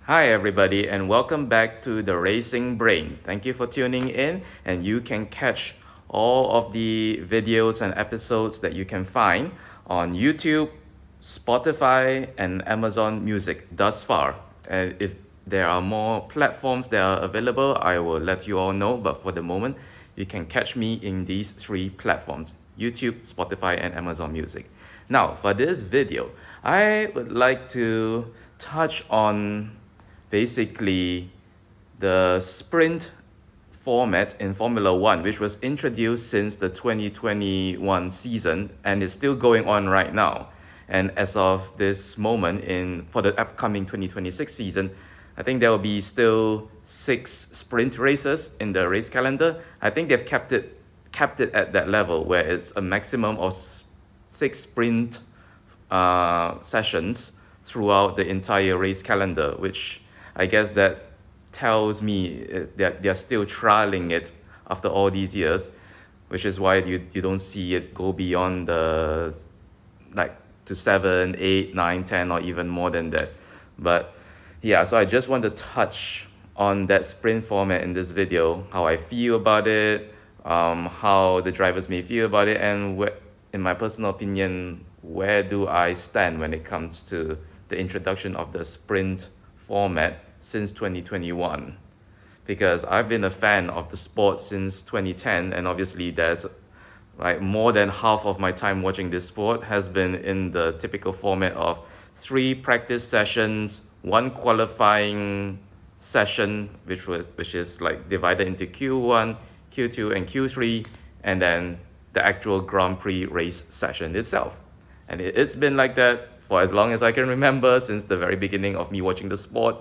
Hi, everybody, and welcome back to the Racing Brain. Thank you for tuning in, and you can catch all of the videos and episodes that you can find on YouTube, Spotify, and Amazon Music thus far. And if there are more platforms that are available, I will let you all know. But for the moment, you can catch me in these three platforms: YouTube, Spotify, and Amazon Music. Now, for this video, I would like to touch on basically the sprint format in Formula One, which was introduced since the 2021 season and is still going on right now. And as of this moment, in for the upcoming 2026 season, I think there will be still 6 sprint races in the race calendar. I think they've kept it at that level where it's a maximum of 6 sprint sessions throughout the entire race calendar, which I guess that tells me that they're still trialing it after all these years, which is why you don't see it go beyond the like to 7, 8, 9, 10, or even more than that. But yeah, so I just want to touch on that sprint format in this video, how I feel about it, how the drivers may feel about it, and in my personal opinion, where do I stand when it comes to the introduction of the sprint format since 2021. Because I've been a fan of the sport since 2010, and obviously there's like more than half of my time watching this sport has been in the typical format of 3 practice sessions, 1 qualifying session, which is like divided into Q1, Q2, and Q3, and then the actual Grand Prix race session itself. And it's been like that for as long as I can remember, since the very beginning of me watching the sport.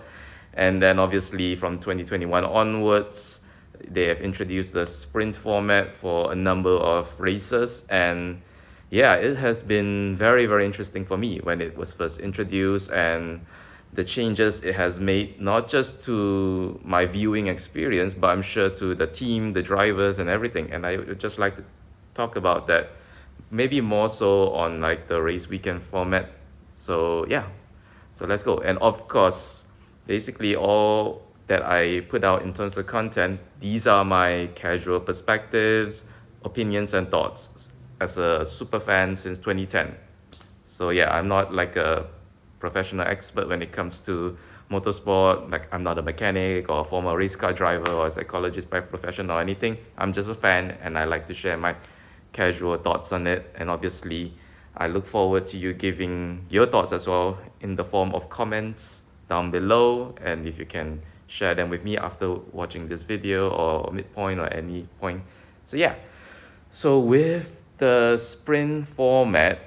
And then obviously from 2021 onwards, they have introduced the sprint format for a number of races. And yeah, it has been very, very interesting for me when it was first introduced, and the changes it has made, not just to my viewing experience, but I'm sure to the team, the drivers, and everything. And I would just like to talk about that, maybe more so on like the race weekend format. So yeah, so let's go. And of course, basically all that I put out in terms of content, these are my casual perspectives, opinions, and thoughts as a super fan since 2010. So yeah, I'm not like a professional expert when it comes to motorsport. Like, I'm not a mechanic or a former race car driver or a psychologist by profession or anything. I'm just a fan, and I like to share my casual thoughts on it. And obviously, I look forward to you giving your thoughts as well in the form of comments down below. And if you can share them with me after watching this video or midpoint or any point. So yeah, so with the sprint format,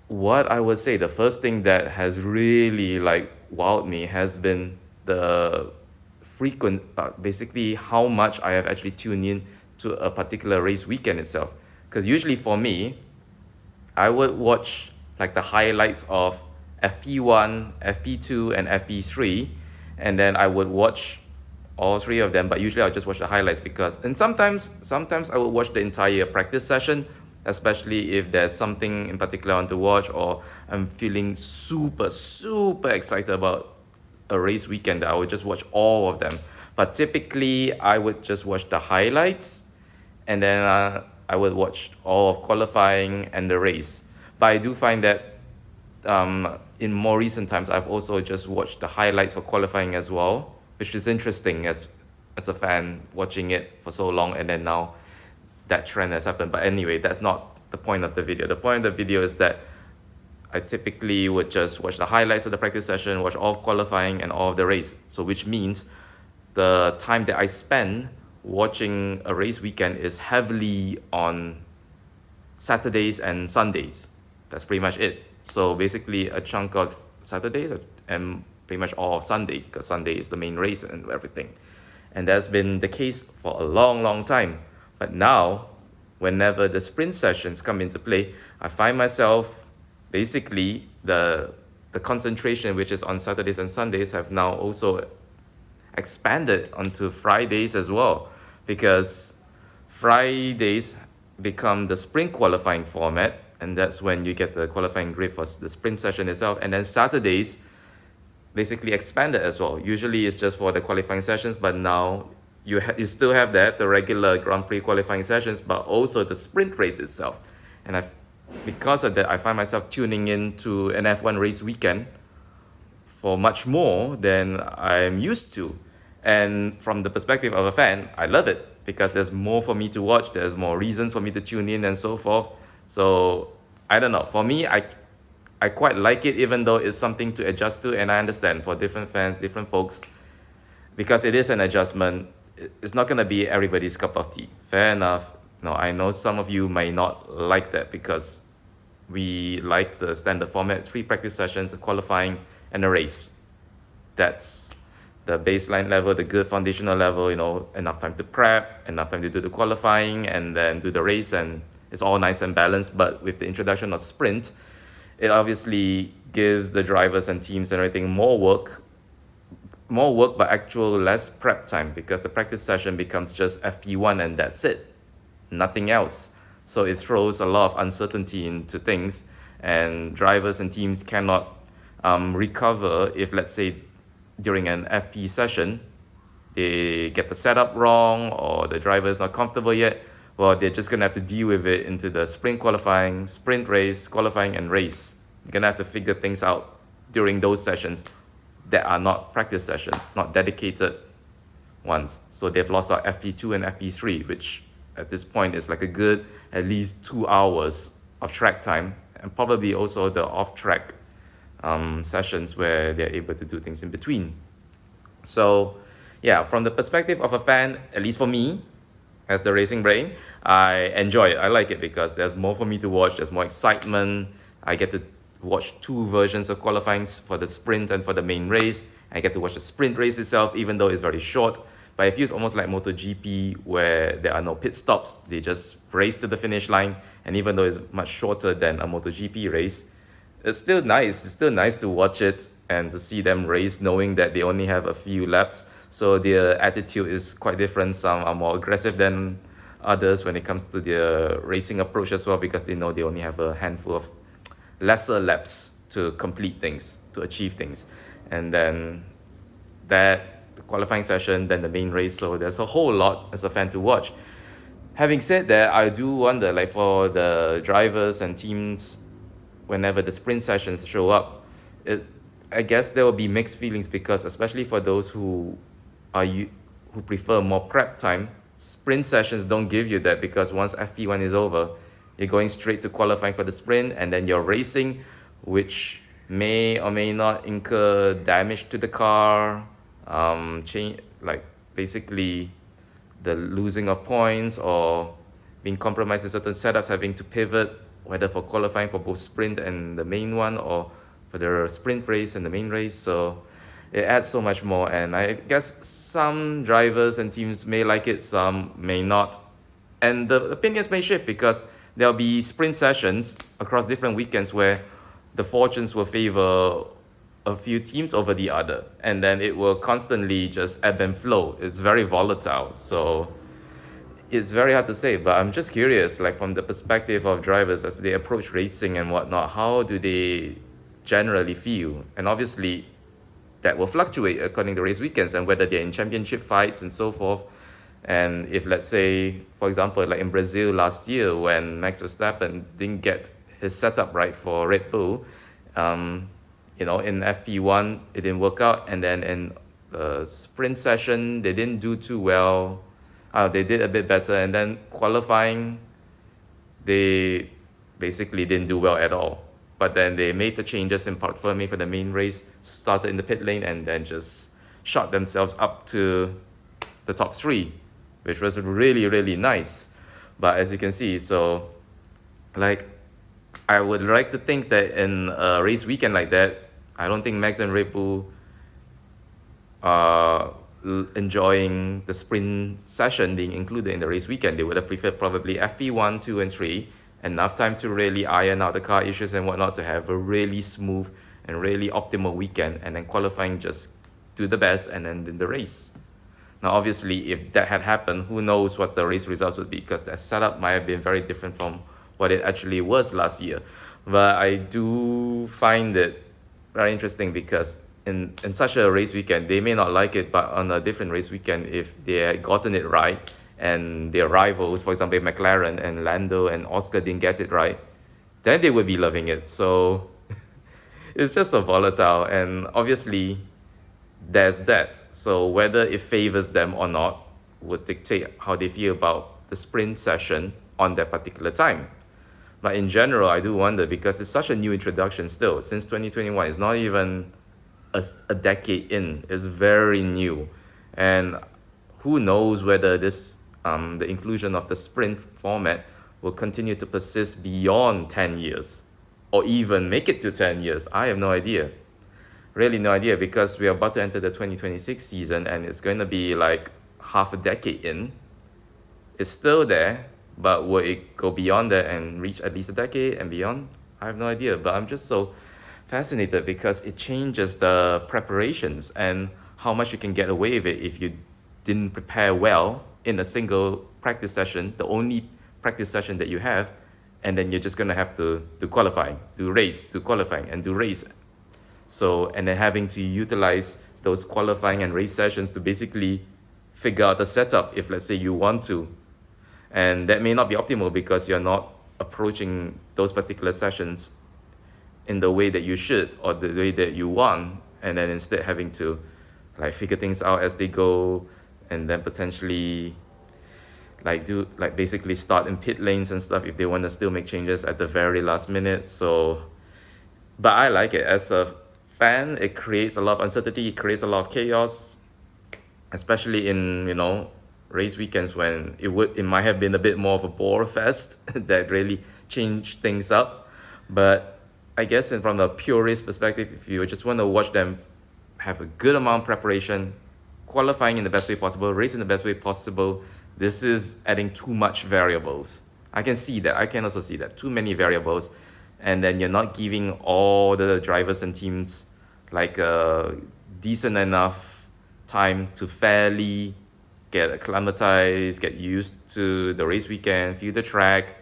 what I would say the first thing that has really like wowed me has been the frequent, basically how much I have actually tuned in to a particular race weekend itself. Because usually for me, I would watch like the highlights of FP1, FP2, and FP3, and then I would watch all three of them. But usually I'll just watch the highlights, because and sometimes I would watch the entire practice session, especially if there's something in particular I want to watch, or I'm feeling super excited about a race weekend, that I would just watch all of them. But typically I would just watch the highlights, and then I would watch all of qualifying and the race. But I do find that in more recent times, I've also just watched the highlights for qualifying as well, which is interesting as a fan watching it for so long, and then now that trend has happened. But anyway, that's not the point of the video. The point of the video is that I typically would just watch the highlights of the practice session, watch all of qualifying and all of the race. So which means the time that I spend watching a race weekend is heavily on Saturdays and Sundays. That's pretty much it. So basically a chunk of Saturdays and pretty much all of Sunday, because Sunday is the main race and everything. And that's been the case for a long time. But now, whenever the sprint sessions come into play, I find myself basically the concentration, which is on Saturdays and Sundays, have now also expanded onto Fridays as well, because Fridays become the sprint qualifying format, and that's when you get the qualifying grid for the sprint session itself. And then Saturdays basically expanded as well. Usually it's just for the qualifying sessions, but now you still have that, the regular Grand Prix qualifying sessions, but also the sprint race itself. And because of that, I find myself tuning in to an F1 race weekend for much more than I'm used to. And from the perspective of a fan, I love it because there's more for me to watch, there's more reasons for me to tune in and so forth. So I don't know. For me, I quite like it, even though it's something to adjust to, and I understand for different fans, different folks, because it is an adjustment. It's not gonna be everybody's cup of tea. Fair enough. No, I know some of you may not like that because we like the standard format, 3 practice sessions, a qualifying and a race. That's the baseline level, the good foundational level, enough time to prep, enough time to do the qualifying and then do the race, and it's all nice and balanced. But with the introduction of sprint, it obviously gives the drivers and teams and everything more work, but actual less prep time, because the practice session becomes just FP1 and that's it, nothing else. So it throws a lot of uncertainty into things, and drivers and teams cannot recover if, let's say, during an FP session, they get the setup wrong or the driver is not comfortable yet. Well, they're just gonna have to deal with it into the sprint qualifying, sprint race, qualifying, and race. You're gonna have to figure things out during those sessions that are not practice sessions, not dedicated ones. So they've lost out FP2 and FP3, which at this point is like a good at least 2 hours of track time, and probably also the off-track sessions where they're able to do things in between. So yeah, from the perspective of a fan, at least for me, as the racing brain, I enjoy it. I like it because there's more for me to watch, there's more excitement. I get to watch 2 versions of qualifying for the sprint and for the main race. I get to watch the sprint race itself, even though it's very short. But it feels almost like MotoGP, where there are no pit stops. They just race to the finish line. And even though it's much shorter than a MotoGP race, it's still nice. It's still nice to watch it and to see them race, knowing that they only have a few laps. So their attitude is quite different. Some are more aggressive than others when it comes to their racing approach as well, because they know they only have a handful of lesser laps to complete things, to achieve things. And then that the qualifying session, then the main race. So there's a whole lot as a fan to watch. Having said that, I do wonder, like, for the drivers and teams, whenever the sprint sessions show up, I guess there will be mixed feelings, because especially for those who who prefer more prep time, sprint sessions don't give you that, because once FP1 is over, you're going straight to qualifying for the sprint, and then you're racing, which may or may not incur damage to the car, like basically the losing of points or being compromised in certain setups, having to pivot, whether for qualifying for both sprint and the main one, or for the sprint race and the main race. So it adds so much more, and I guess some drivers and teams may like it, some may not, and the opinions may shift, because there'll be sprint sessions across different weekends where the fortunes will favor a few teams over the other, and then it will constantly just ebb and flow. It's very volatile, so it's very hard to say. But I'm just curious, like, from the perspective of drivers as they approach racing and whatnot, how do they generally feel? And obviously that will fluctuate according to race weekends and whether they're in championship fights and so forth. And if, let's say, for example, like in Brazil last year, when Max Verstappen didn't get his setup right for Red Bull, in FP1 it didn't work out, and then in the sprint session they didn't do too well. They did a bit better, and then qualifying they basically didn't do well at all. But then they made the changes in Parc Fermé for the main race, started in the pit lane, and then just shot themselves up to the top 3, which was really, really nice. But as you can see, so, like, I would like to think that in a race weekend like that, I don't think Max and Red Bull are enjoying the sprint session being included in the race weekend. They would have preferred probably FP1, 2, and 3, enough time to really iron out the car issues and whatnot, to have a really smooth and really optimal weekend, and then qualifying just do the best and then in the race. Now, obviously, if that had happened, who knows what the race results would be, because the setup might have been very different from what it actually was last year. But I do find it very interesting, because in such a race weekend, they may not like it, but on a different race weekend, if they had gotten it right and their rivals, for example, McLaren and Lando and Oscar didn't get it right, then they would be loving it. So it's just so volatile, and obviously there's that. So whether it favors them or not would dictate how they feel about the sprint session on that particular time. But in general, I do wonder because it's such a new introduction still. Since 2021, it's not even a decade in. It's very new. And who knows whether the inclusion of the sprint format will continue to persist beyond 10 years or even make it to 10 years. I have no idea. Really no idea, because we are about to enter the 2026 season and it's going to be like half a decade in. It's still there, but will it go beyond that and reach at least a decade and beyond? I have no idea, but I'm just so fascinated because it changes the preparations and how much you can get away with it if you didn't prepare well in a single practice session, the only practice session that you have, and then you're just gonna have to do qualifying, do race, do qualifying, and do race. So, and then having to utilize those qualifying and race sessions to basically figure out the setup if, let's say, you want to. And that may not be optimal because you're not approaching those particular sessions in the way that you should or the way that you want, and then instead having to like figure things out as they go, and then potentially like basically start in pit lanes and stuff if they want to still make changes at the very last minute. So, but I like it as a fan. It creates a lot of uncertainty, it creates a lot of chaos, especially in race weekends when it might have been a bit more of a bore fest that really changed things up. But I guess from the purist perspective, if you just want to watch them have a good amount of preparation, qualifying in the best way possible, race in the best way possible, this is adding too much variables. I can see that. I can also see that. Too many variables. And then you're not giving all the drivers and teams like a decent enough time to fairly get acclimatized, get used to the race weekend, feel the track,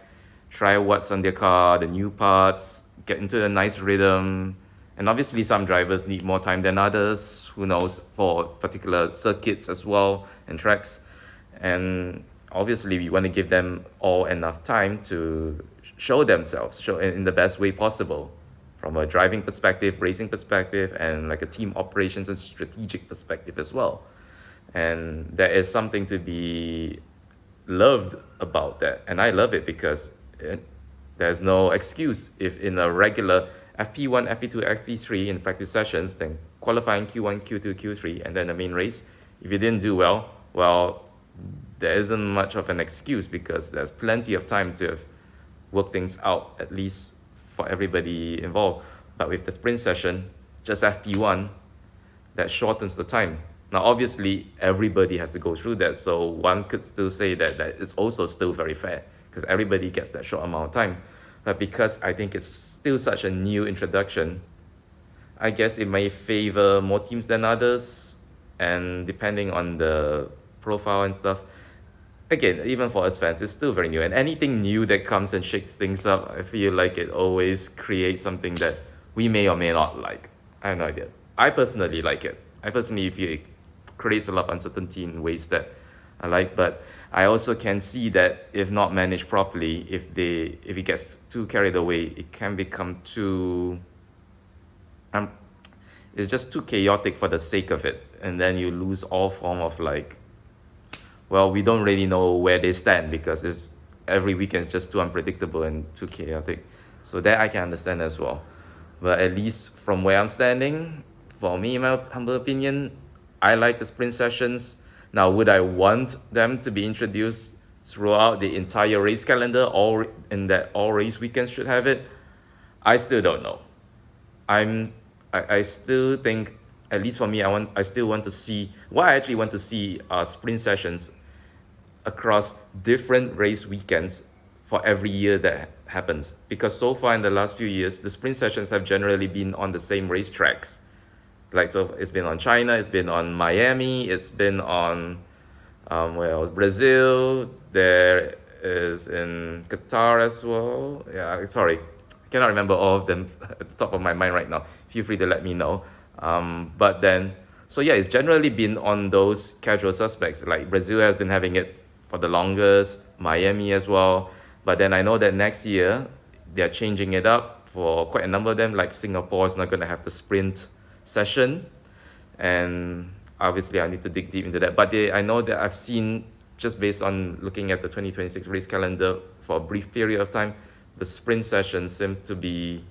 try what's on their car, the new parts, get into a nice rhythm. And obviously some drivers need more time than others, who knows, for particular circuits as well and tracks. And obviously we want to give them all enough time to show themselves, show in the best way possible, from a driving perspective, racing perspective, and like a team operations and strategic perspective as well. And there is something to be loved about that, and I love it because there's no excuse if in a regular FP1, FP2, FP3 in practice sessions, then qualifying Q1, Q2, Q3, and then the main race, if you didn't do well, there isn't much of an excuse because there's plenty of time to have worked things out, at least for everybody involved. But with the sprint session, just FP1, that shortens the time. Now, obviously, everybody has to go through that, so one could still say that is also still very fair because everybody gets that short amount of time. But because I think it's still such a new introduction, I guess it may favor more teams than others, and depending on the profile and stuff. Again, even for us fans, it's still very new, and anything new that comes and shakes things up, I feel like it always creates something that we may or may not like. I have no idea. I personally like it. I personally feel it creates a lot of uncertainty in ways that I like, but I also can see that if not managed properly, if it gets too carried away, it can become too it's just too chaotic for the sake of it, and then you lose all form of like, well, we don't really know where they stand because every weekend is just too unpredictable and too chaotic. So that I can understand as well. But at least from where I'm standing, for me, in my humble opinion, I like the sprint sessions. Now, would I want them to be introduced throughout the entire race calendar, that all race weekends should have it? I still don't know. I still think, at least for me, I still want to see, what I actually want to see are sprint sessions across different race weekends for every year that happens. Because so far in the last few years, the sprint sessions have generally been on the same racetracks. Like, so it's been on China, it's been on Miami, it's been on Brazil, there is in Qatar as well. Yeah, sorry, I cannot remember all of them at the top of my mind right now. Feel free to let me know. But then, so yeah, it's generally been on those casual suspects. Like Brazil has been having it for the longest, Miami as well. But then I know that next year they're changing it up for quite a number of them. Like Singapore is not going to have the sprint session, and obviously I need to dig deep into that. But I know that I've seen, just based on looking at the 2026 race calendar for a brief period of time, the sprint sessions seem to be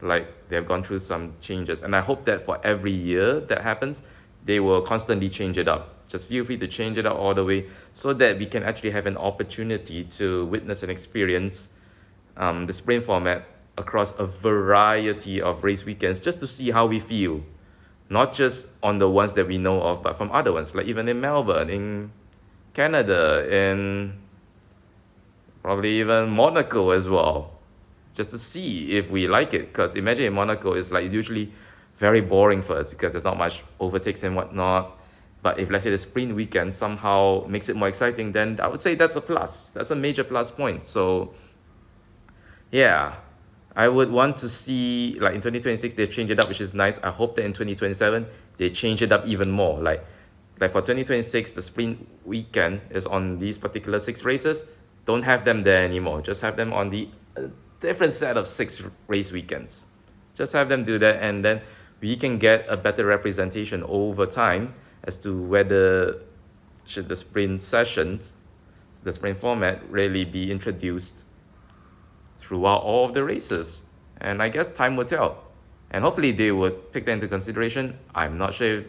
like they have gone through some changes, and I hope that for every year that happens, they will constantly change it up. Just feel free to change it up all the way, so that we can actually have an opportunity to witness and experience the sprint format across a variety of race weekends, just to see how we feel, not just on the ones that we know of, but from other ones, like even in Melbourne, in Canada, in probably even Monaco as well, just to see if we like it. Because imagine in Monaco, it's like usually very boring for us because there's not much overtakes and whatnot. But if let's say the sprint weekend somehow makes it more exciting, then I would say that's a plus. That's a major plus point. So yeah, I would want to see, like in 2026 they change it up, which is nice. I hope that in 2027 they change it up even more. Like for 2026, the sprint weekend is on these particular 6 races. Don't have them there anymore. Just have them on the different set of 6 race weekends. Just have them do that, and then we can get a better representation over time as to whether should the sprint sessions, the sprint format, really be introduced throughout all of the races. And I guess time will tell. And hopefully they would take that into consideration. I'm not sure if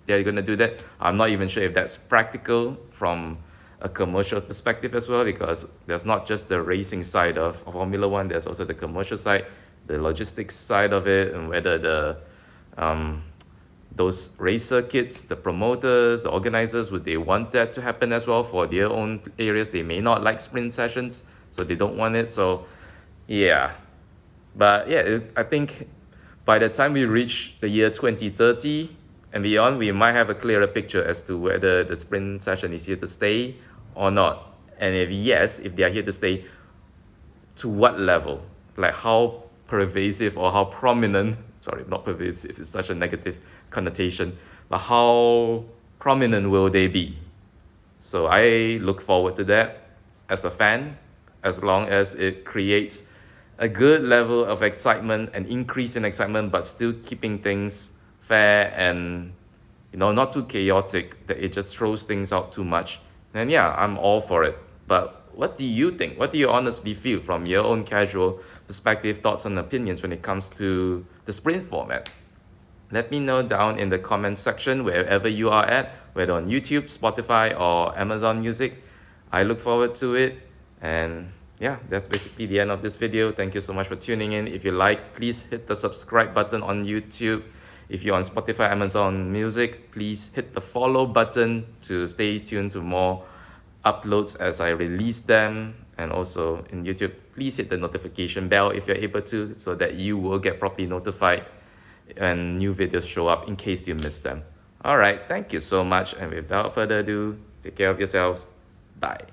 they're going to do that. I'm not even sure if that's practical from a commercial perspective as well, because there's not just the racing side of Formula One, there's also the commercial side, the logistics side of it, and whether the those race circuits, the promoters, the organizers, would they want that to happen as well for their own areas? They may not like sprint sessions, so they don't want it. So yeah, but yeah, I think by the time we reach the year 2030 and beyond, we might have a clearer picture as to whether the sprint session is here to stay or not. And if yes, if they are here to stay, to what level? Like how pervasive or how prominent, sorry, not pervasive, it's such a negative connotation, but how prominent will they be? So I look forward to that as a fan, as long as it creates a good level of excitement, an increase in excitement, but still keeping things fair and not too chaotic that it just throws things out too much. And yeah, I'm all for it. But what do you think? What do you honestly feel from your own casual perspective, thoughts and opinions when it comes to the sprint format? Let me know down in the comment section wherever you are at, whether on YouTube, Spotify, or Amazon Music. I look forward to it. And yeah, that's basically the end of this video. Thank you so much for tuning in. If you like, please hit the subscribe button on YouTube. If you're on Spotify, Amazon Music, please hit the follow button to stay tuned to more uploads as I release them. And also in YouTube, please hit the notification bell if you're able to, so that you will get properly notified when new videos show up in case you miss them. Alright, thank you so much, and without further ado, take care of yourselves. Bye.